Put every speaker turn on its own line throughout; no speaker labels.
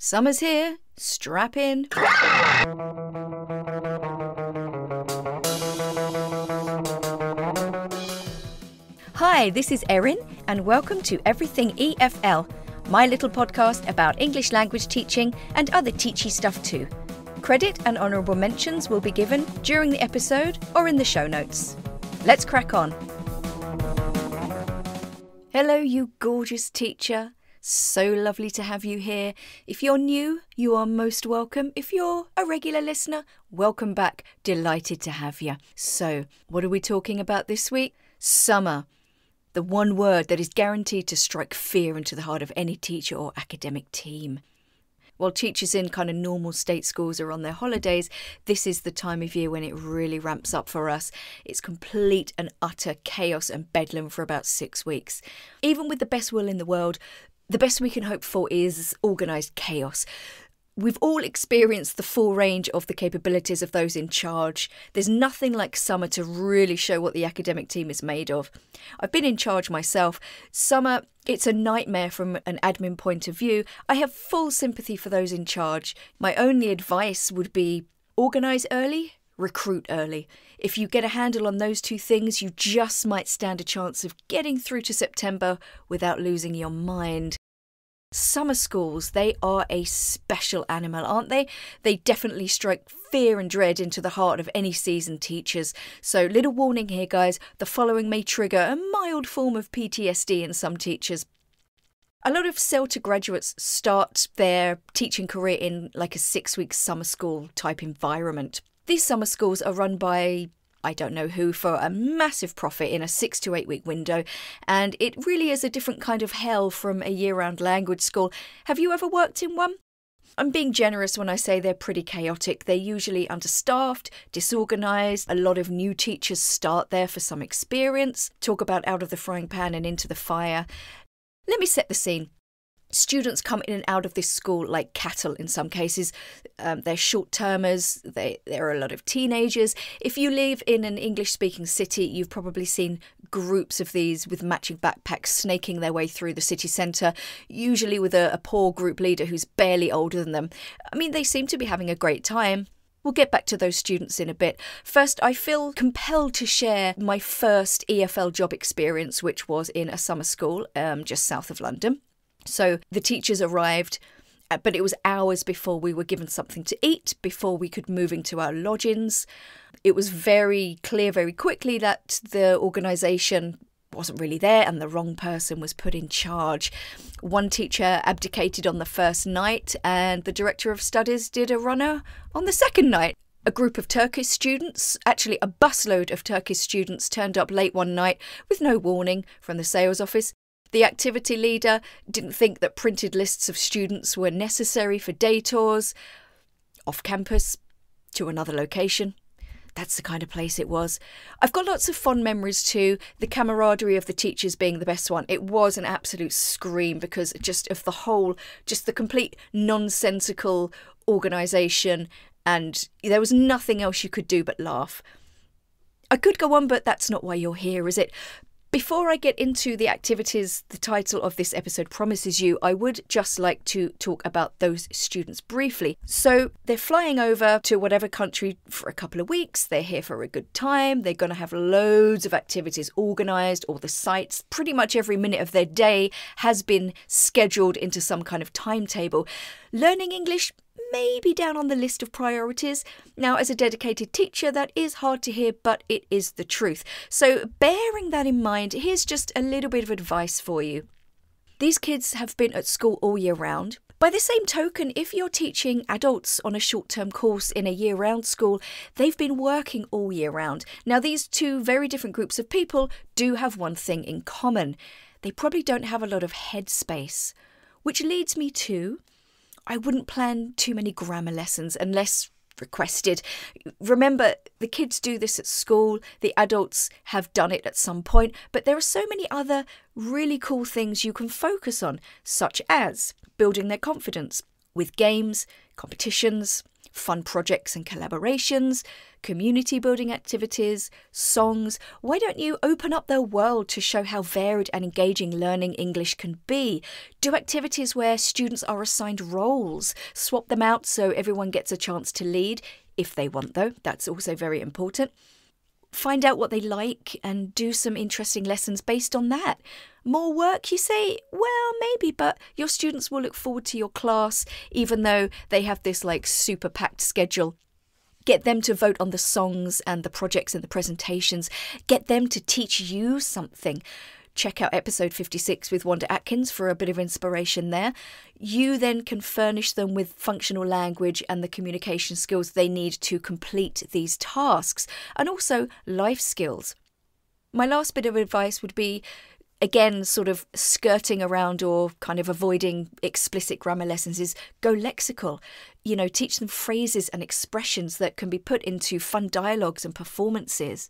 Summer's here. Strap in. Hi, this is Erin, and welcome to Everything EFL, my little podcast about English language teaching and other teachy stuff too. Credit and honourable mentions will be given during the episode or in the show notes. Let's crack on. Hello, you gorgeous teacher. So lovely to have you here. If you're new, you are most welcome. If you're a regular listener, welcome back. Delighted to have you. So, what are we talking about this week? Summer. The one word that is guaranteed to strike fear into the heart of any teacher or academic team. While teachers in kind of normal state schools are on their holidays, this is the time of year when it really ramps up for us. It's complete and utter chaos and bedlam for about 6 weeks. Even with the best will in the world, the best we can hope for is organised chaos. We've all experienced the full range of the capabilities of those in charge. There's nothing like summer to really show what the academic team is made of. I've been in charge myself. Summer, it's a nightmare from an admin point of view. I have full sympathy for those in charge. My only advice would be organise early, recruit early. If you get a handle on those two things, you just might stand a chance of getting through to September without losing your mind. Summer schools, they are a special animal, aren't they? They definitely strike fear and dread into the heart of any seasoned teachers. So little warning here, guys, the following may trigger a mild form of PTSD in some teachers. A lot of CELTA graduates start their teaching career in like a 6-week summer school type environment. These summer schools are run by I don't know who for a massive profit in a 6 to 8 week window, and it really is a different kind of hell from a year-round language school. Have you ever worked in one? I'm being generous when I say they're pretty chaotic. They're usually understaffed, disorganised. A lot of new teachers start there for some experience. Talk about out of the frying pan and into the fire. Let me set the scene. Students come in and out of this school like cattle in some cases. They're short-termers. There are a lot of teenagers. If you live in an English-speaking city, you've probably seen groups of these with matching backpacks snaking their way through the city centre, usually with a poor group leader who's barely older than them. I mean, they seem to be having a great time. We'll get back to those students in a bit. First, I feel compelled to share my first EFL job experience, which was in a summer school just south of London. So the teachers arrived, but it was hours before we were given something to eat, before we could move into our lodgings. It was very clear very quickly that the organisation wasn't really there and the wrong person was put in charge. One teacher abdicated on the first night and the director of studies did a runner on the second night. A group of Turkish students, actually a busload of Turkish students, turned up late one night with no warning from the sales office. The activity leader didn't think that printed lists of students were necessary for day tours. Off campus, to another location. That's the kind of place it was. I've got lots of fond memories too, the camaraderie of the teachers being the best one. It was an absolute scream because just of the whole, just the complete nonsensical organisation, and there was nothing else you could do but laugh. I could go on, but that's not why you're here, is it? Before I get into the activities the title of this episode promises you, I would just like to talk about those students briefly. So they're flying over to whatever country for a couple of weeks. They're here for a good time. They're going to have loads of activities organised, all the sites. Pretty much every minute of their day has been scheduled into some kind of timetable. Learning English may be down on the list of priorities. Now, as a dedicated teacher, that is hard to hear, but it is the truth. So bearing that in mind, here's just a little bit of advice for you. These kids have been at school all year round. By the same token, if you're teaching adults on a short-term course in a year-round school, they've been working all year round. Now, these two very different groups of people do have one thing in common. They probably don't have a lot of headspace, which leads me to I wouldn't plan too many grammar lessons unless requested. Remember, the kids do this at school, the adults have done it at some point, but there are so many other really cool things you can focus on, such as building their confidence with games, competitions, fun projects and collaborations, community building activities, songs. Why don't you open up their world to show how varied and engaging learning English can be? Do activities where students are assigned roles. Swap them out so everyone gets a chance to lead, if they want though. That's also very important. Find out what they like and do some interesting lessons based on that. More work, you say? Well, maybe, but your students will look forward to your class, even though they have this super packed schedule. Get them to vote on the songs and the projects and the presentations. Get them to teach you something. Check out episode 56 with Wanda Atkins for a bit of inspiration there. You then can furnish them with functional language and the communication skills they need to complete these tasks, and also life skills. My last bit of advice would be, again, sort of skirting around or kind of avoiding explicit grammar lessons, is go lexical. Teach them phrases and expressions that can be put into fun dialogues and performances.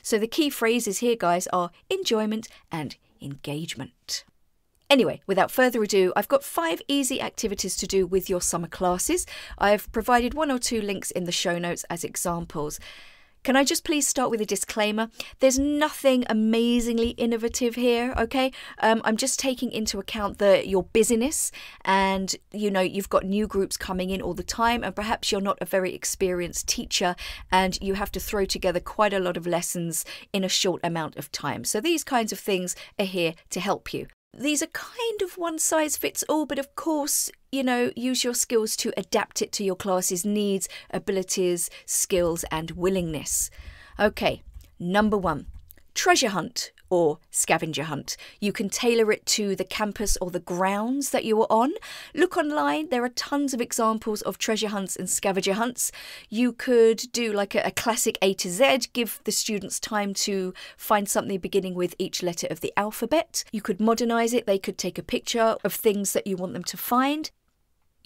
So the key phrases here, guys, are enjoyment and engagement. Anyway, without further ado, I've got 5 easy activities to do with your summer classes. I've provided 1 or 2 links in the show notes as examples. Can I just please start with a disclaimer? There's nothing amazingly innovative here, okay? I'm just taking into account your busyness and, you've got new groups coming in all the time, and perhaps you're not a very experienced teacher and you have to throw together quite a lot of lessons in a short amount of time. So these kinds of things are here to help you. These are kind of one size fits all, but of course, use your skills to adapt it to your class's needs, abilities, skills, and willingness. Okay, number 1, treasure hunt or scavenger hunt. You can tailor it to the campus or the grounds that you are on. Look online, there are tons of examples of treasure hunts and scavenger hunts. You could do like a classic A to Z, give the students time to find something beginning with each letter of the alphabet. You could modernise it, they could take a picture of things that you want them to find.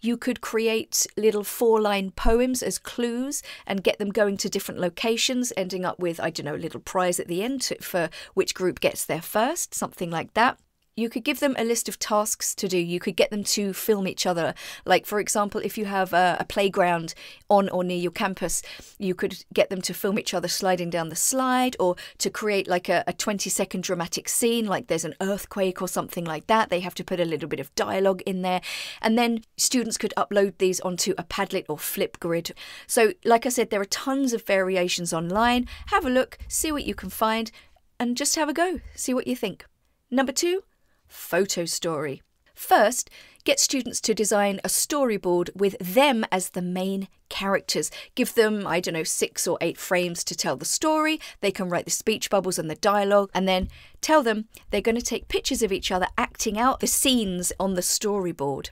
You could create little 4-line poems as clues and get them going to different locations, ending up with, a little prize at the end for which group gets there first, something like that. You could give them a list of tasks to do. You could get them to film each other. Like, for example, if you have a playground on or near your campus, you could get them to film each other sliding down the slide, or to create like a 20-second dramatic scene, like there's an earthquake or something like that. They have to put a little bit of dialogue in there. And then students could upload these onto a Padlet or Flipgrid. So, like I said, there are tons of variations online. Have a look, see what you can find, and just have a go. See what you think. Number 2. Photo story. First, get students to design a storyboard with them as the main characters. Give them, 6 or 8 frames to tell the story. They can write the speech bubbles and the dialogue, and then tell them they're going to take pictures of each other acting out the scenes on the storyboard.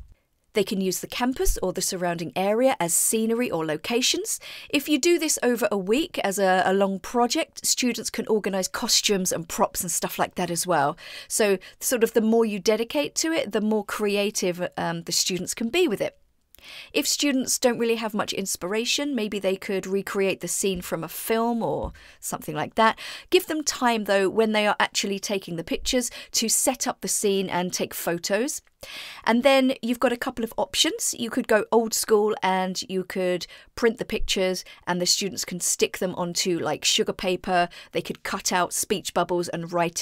They can use the campus or the surrounding area as scenery or locations. If you do this over a week as a long project, students can organise costumes and props and stuff like that as well. So sort of the more you dedicate to it, the more creative the students can be with it. If students don't really have much inspiration, maybe they could recreate the scene from a film or something like that. Give them time, though, when they are actually taking the pictures to set up the scene and take photos. And then you've got a couple of options. You could go old school and you could print the pictures and the students can stick them onto like sugar paper. They could cut out speech bubbles and write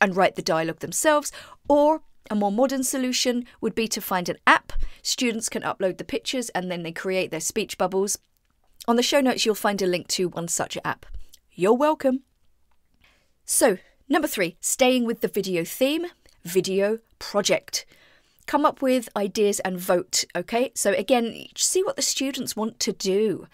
the dialogue themselves. Or a more modern solution would be to find an app. Students can upload the pictures and then they create their speech bubbles. On the show notes, you'll find a link to one such app. You're welcome. So, number 3, staying with the video theme, video project. Come up with ideas and vote, okay? So again, see what the students want to do.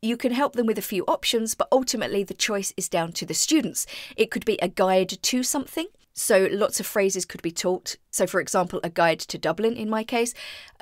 You can help them with a few options, but ultimately the choice is down to the students. It could be a guide to something. So lots of phrases could be taught. So, for example, a guide to Dublin, in my case.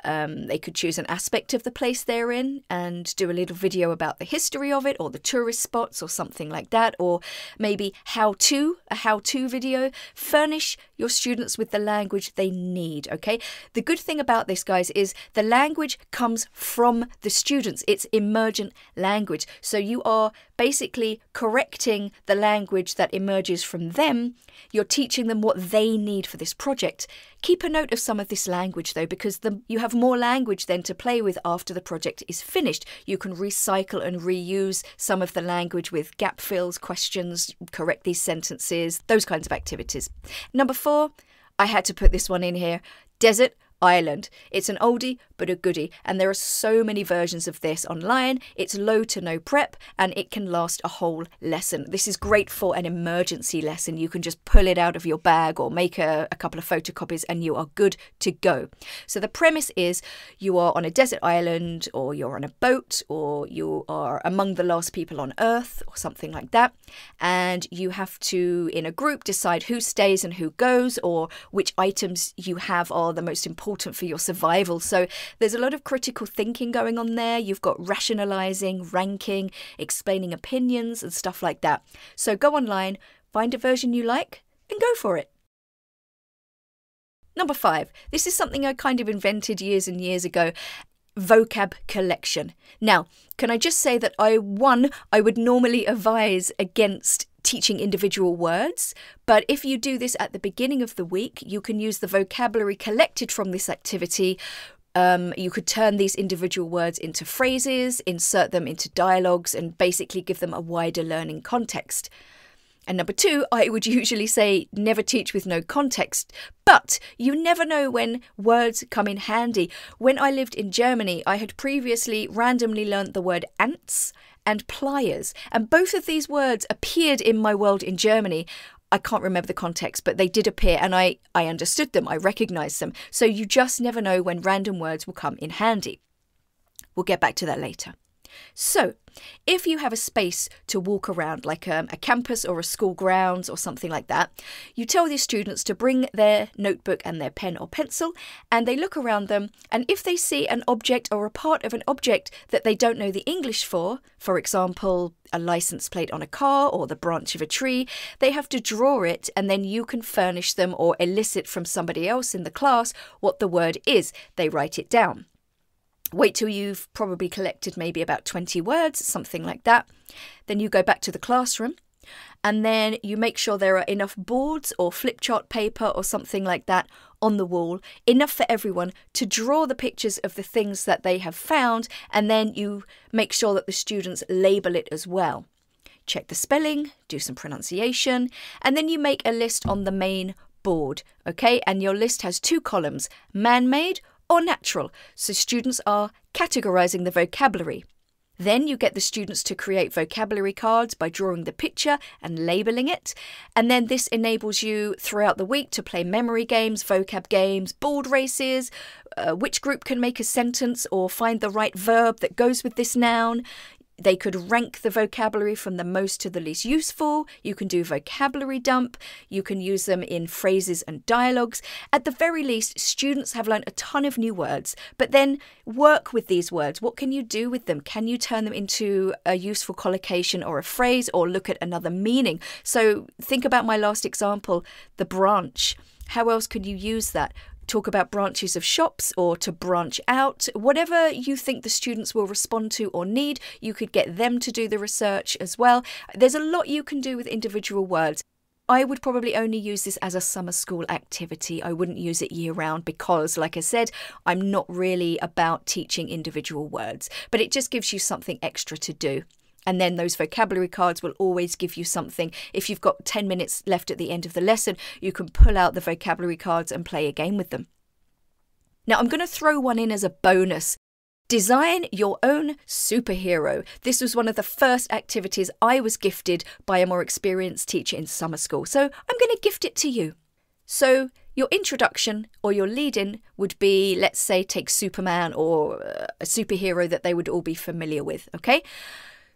They could choose an aspect of the place they're in and do a little video about the history of it or the tourist spots or something like that. Or maybe a how-to video. Furnish your students with the language they need, okay? The good thing about this, guys, is the language comes from the students. It's emergent language. So you are basically correcting the language that emerges from them. You're teaching them what they need for this project. Keep a note of some of this language though, because you have more language then to play with after the project is finished. You can recycle and reuse some of the language with gap fills, questions, correct these sentences, those kinds of activities. Number 4, I had to put this one in here, desert island. It's an oldie but a goodie, and there are so many versions of this online. It's low to no prep and it can last a whole lesson. This is great for an emergency lesson. You can just pull it out of your bag or make a couple of photocopies and you are good to go. So the premise is you are on a desert island, or you're on a boat, or you are among the last people on Earth or something like that, and you have to, in a group, decide who stays and who goes, or which items you have are the most important for your survival. So there's a lot of critical thinking going on there. You've got rationalizing, ranking, explaining opinions and stuff like that. So go online, find a version you like and go for it. Number 5, this is something I kind of invented years and years ago. Vocab collection. Now, can I just say that I would normally advise against teaching individual words, but if you do this at the beginning of the week, you can use the vocabulary collected from this activity. You could turn these individual words into phrases, insert them into dialogues, and basically give them a wider learning context. And number 2, I would usually say never teach with no context, but you never know when words come in handy. When I lived in Germany, I had previously randomly learnt the word ants and pliers, and both of these words appeared in my world in Germany. I can't remember the context, but they did appear and I understood them, I recognised them. So you just never know when random words will come in handy. We'll get back to that later. So, if you have a space to walk around, like a campus or a school grounds or something like that, you tell the students to bring their notebook and their pen or pencil, and they look around them, and if they see an object or a part of an object that they don't know the English for example, a license plate on a car or the branch of a tree, they have to draw it, and then you can furnish them or elicit from somebody else in the class what the word is. They write it down. Wait till you've probably collected maybe about 20 words, something like that. Then you go back to the classroom, and then you make sure there are enough boards or flip chart paper or something like that on the wall, enough for everyone to draw the pictures of the things that they have found, and then you make sure that the students label it as well. Check the spelling, do some pronunciation, and then you make a list on the main board, okay? And your list has 2 columns, man-made or natural, so students are categorising the vocabulary. Then you get the students to create vocabulary cards by drawing the picture and labelling it, and then this enables you throughout the week to play memory games, vocab games, board races, which group can make a sentence or find the right verb that goes with this noun. They could rank the vocabulary from the most to the least useful. You can do vocabulary dump. You can use them in phrases and dialogues. At the very least, students have learned a ton of new words, but then work with these words. What can you do with them? Can you turn them into a useful collocation or a phrase, or look at another meaning? So think about my last example, the branch. How else could you use that? Talk about branches of shops, or to branch out. Whatever you think the students will respond to or need, you could get them to do the research as well. There's a lot you can do with individual words. I would probably only use this as a summer school activity. I wouldn't use it year round because, like I said, I'm not really about teaching individual words, but it just gives you something extra to do. And then those vocabulary cards will always give you something. If you've got 10 minutes left at the end of the lesson, you can pull out the vocabulary cards and play a game with them. Now, I'm going to throw one in as a bonus. Design your own superhero. This was one of the first activities I was gifted by a more experienced teacher in summer school. So I'm going to gift it to you. So your introduction or your lead-in would be, let's say, take Superman or a superhero that they would all be familiar with, okay?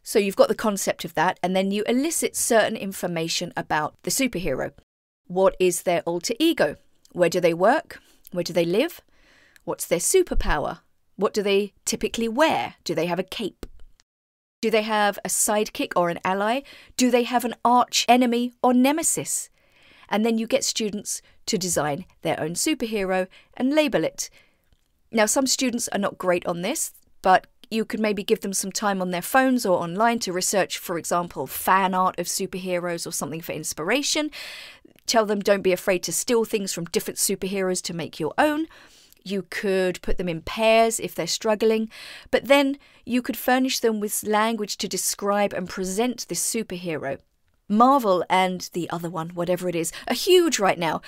So you've got the concept of that, and then you elicit certain information about the superhero. What is their alter ego? Where do they work? Where do they live? What's their superpower? What do they typically wear? Do they have a cape? Do they have a sidekick or an ally? Do they have an arch enemy or nemesis? And then you get students to design their own superhero and label it. Now, some students are not great on this, but you could maybe give them some time on their phones or online to research, for example, fan art of superheroes or something for inspiration. tell them don't be afraid to steal things from different superheroes to make your own. You could put them in pairs if they're struggling, but then you could furnish them with language to describe and present this superhero. Marvel and the other one, whatever it is, are huge right now.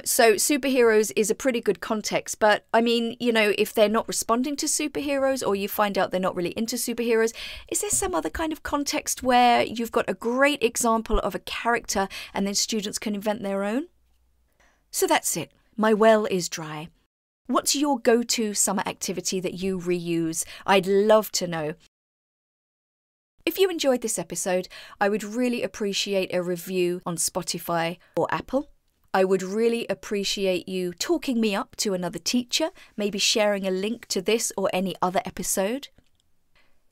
So superheroes is a pretty good context. But I mean, you know, if they're not responding to superheroes or you find out they're not really into superheroes, is there some other kind of context where you've got a great example of a character and then students can invent their own? So that's it. My well is dry. What's your go-to summer activity that you reuse? I'd love to know. If you enjoyed this episode, I would really appreciate a review on Spotify or Apple. I would really appreciate you talking me up to another teacher, maybe sharing a link to this or any other episode.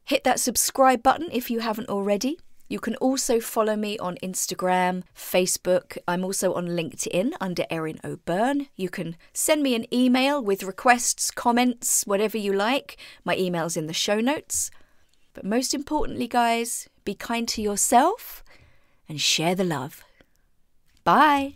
Hit that subscribe button if you haven't already. You can also follow me on Instagram, Facebook. I'm also on LinkedIn under Erin O'Byrne. You can send me an email with requests, comments, whatever you like. My email's in the show notes. But most importantly, guys, be kind to yourself and share the love. Bye.